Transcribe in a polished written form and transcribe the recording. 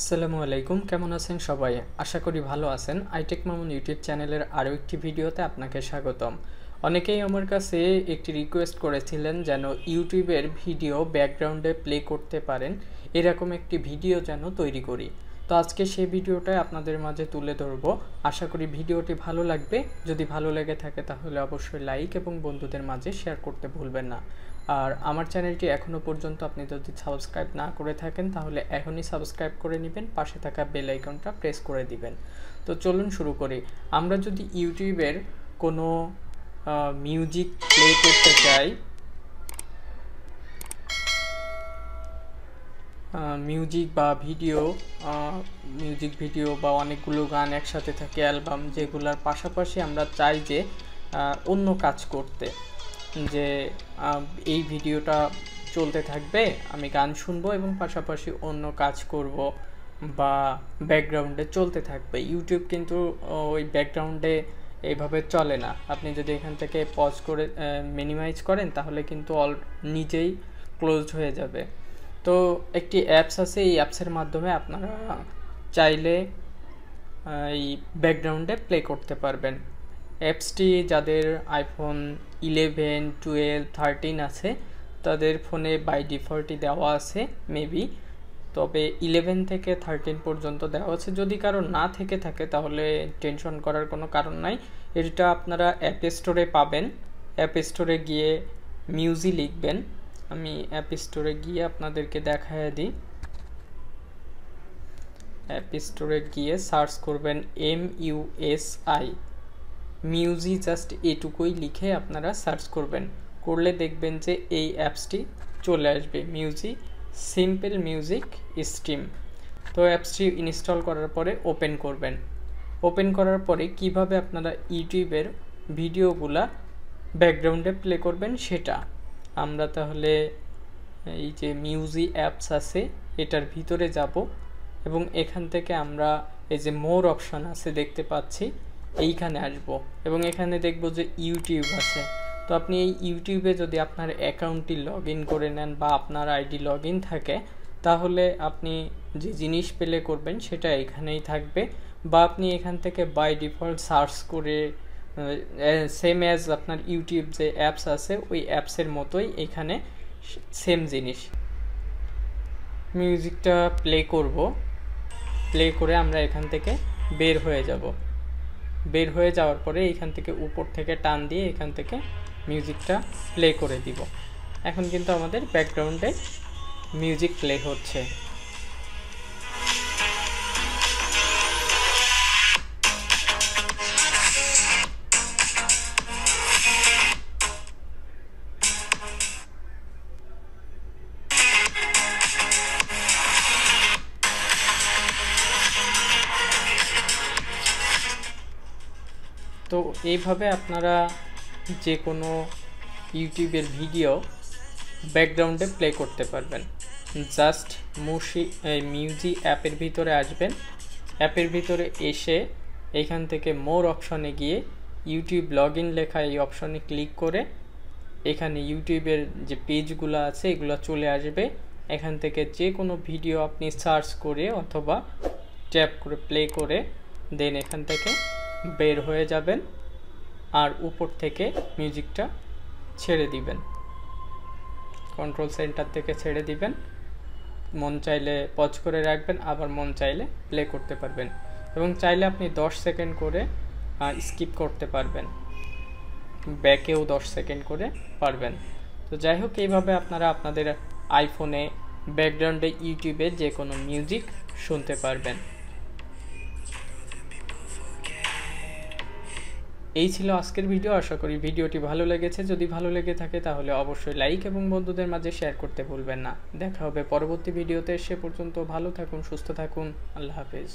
আসসালামু আলাইকুম, কেমন আছেন সবাই? আশা করি ভালো আছেন। iTechMamun ইউটিউব চ্যানেলের আরও একটি ভিডিওতে আপনাকে স্বাগতম। অনেকেই আমার কাছে একটি রিকোয়েস্ট করেছিলেন যেন ইউটিউবের ভিডিও ব্যাকগ্রাউন্ডে প্লে করতে পারেন, এরকম একটি ভিডিও যেন তৈরি করি। তো আজকে সেই ভিডিওটাই আপনাদের মাঝে তুলে ধরবো। আশা করি ভিডিওটি ভালো লাগবে। যদি ভালো লেগে থাকে তাহলে অবশ্যই লাইক এবং বন্ধুদের মাঝে শেয়ার করতে ভুলবেন না। আর আমার চ্যানেলটি এখনও পর্যন্ত আপনি যদি সাবস্ক্রাইব না করে থাকেন তাহলে এখনই সাবস্ক্রাইব করে নেবেন, পাশে থাকা বেল আইকনটা প্রেস করে দিবেন। তো চলুন শুরু করি। আমরা যদি ইউটিউবের কোনো মিউজিক প্লে করতে চাই, মিউজিক ভিডিও বা অনেকগুলো গান একসাথে থাকে, অ্যালবাম, যেগুলোর পাশাপাশি আমরা চাই যে অন্য কাজ করতে, যে এই ভিডিওটা চলতে থাকবে, আমি গান শুনবো এবং পাশাপাশি অন্য কাজ করব বা ব্যাকগ্রাউন্ডে চলতে থাকবে। ইউটিউব কিন্তু ওই ব্যাকগ্রাউন্ডে এইভাবে চলে না। আপনি যদি এখান থেকে পজ করে মিনিমাইজ করেন তাহলে কিন্তু নিজেই ক্লোজ হয়ে যাবে। তো একটি অ্যাপস আছে, এই অ্যাপসের মাধ্যমে আপনারা চাইলে এই ব্যাকগ্রাউন্ডে প্লে করতে পারবেন। অ্যাপসটি যাদের আইফোন 11, 12, 13 আছে তাদের ফোনে বাই ডিফল্টই দেওয়া আছে মেবি, তবে 11 থেকে 13 পর্যন্ত দেওয়া আছে। যদি কারো না থেকে থাকে তাহলে টেনশন করার কোনো কারণ নাই। এটা আপনারা অ্যাপ স্টোরে পাবেন। অ্যাপ স্টোরে গিয়ে মিউজিক লিখবেন। আমি অ্যাপ স্টোরে গিয়ে আপনাদেরকে দেখায় দিই। অ্যাপ স্টোরে গিয়ে সার্চ করবেন MUSI মিউজিক, জাস্ট এটুকুই লিখে আপনারা সার্চ করবেন। করলে দেখবেন যে এই অ্যাপসটি চলে আসবে, মিউজিক, সিম্পল মিউজিক স্ট্রিম। তো অ্যাপসটি ইনস্টল করার পরে ওপেন করবেন। ওপেন করার পরে কিভাবে আপনারা ইউটিউবের ভিডিওগুলা ব্যাকগ্রাউন্ডে প্লে করবেন সেটা আমরা তাহলে এই যে মিউজিক অ্যাপস আছে এটার ভিতরে যাব এবং এখান থেকে আমরা এই যে মোর অপশন আছে দেখতে পাচ্ছি, এইখানে আসব এবং এখানে দেখব যে ইউটিউব আছে। তো আপনি এই ইউটিউবে যদি আপনার অ্যাকাউন্টটি লগ ইন করে নেন বা আপনার আইডি লগ ইন থাকে তাহলে আপনি যে জিনিস প্লে করবেন সেটা এখানেই থাকবে, বা আপনি এখান থেকে বাই ডিফল্ট সার্চ করে সেম অ্যাজ আপনার ইউটিউব যে অ্যাপস আছে ওই অ্যাপসের মতোই এখানে সেম জিনিস মিউজিকটা প্লে করব। প্লে করে আমরা এখান থেকে বের হয়ে যাব। বের হয়ে যাওয়ার পরে এখান থেকে উপর থেকে টান দিয়ে এখান থেকে মিউজিকটা প্লে করে দিব। এখন কিন্তু আমাদের ব্যাকগ্রাউন্ডে মিউজিক প্লে হচ্ছে। তো এইভাবে আপনারা যে কোনো ইউটিউবের ভিডিও ব্যাকগ্রাউন্ডে প্লে করতে পারবেন। জাস্ট মিউজিক অ্যাপের ভিতরে আসবেন। অ্যাপের ভিতরে এসে এইখান থেকে মোর অপশনে গিয়ে ইউটিউব লগ ইন লেখা এই অপশনে ক্লিক করে এখানে ইউটিউবের যে পেজগুলো আছে এগুলো চলে আসবে। এখান থেকে যে কোনো ভিডিও আপনি সার্চ করে অথবা ট্যাপ করে প্লে করে দেন এখান থেকে বের হয়ে যাবেন আর উপর থেকে মিউজিকটা ছেড়ে দিবেন। কন্ট্রোল সেন্টার থেকে ছেড়ে দিবেন। মন চাইলে পজ করে রাখবেন, আবার মন চাইলে প্লে করতে পারবেন এবং চাইলে আপনি 10 সেকেন্ড করে স্কিপ করতে পারবেন, ব্যাকেও 10 সেকেন্ড করে পারবেন। তো যাই হোক, এইভাবে আপনারা আপনাদের আইফোনে ব্যাকগ্রাউন্ডে ইউটিউবে যে কোনো মিউজিক শুনতে পারবেন। এই ছিল আজকের ভিডিও। আশা করি ভিডিওটি ভালো লেগেছে। যদি ভালো লেগে থাকে তাহলে অবশ্যই লাইক এবং বন্ধুদের মাঝে শেয়ার করতে ভুলবেন না। দেখা হবে পরবর্তী ভিডিওতে। সে পর্যন্ত ভালো থাকুন, সুস্থ থাকুন। আল্লাহ হাফেজ।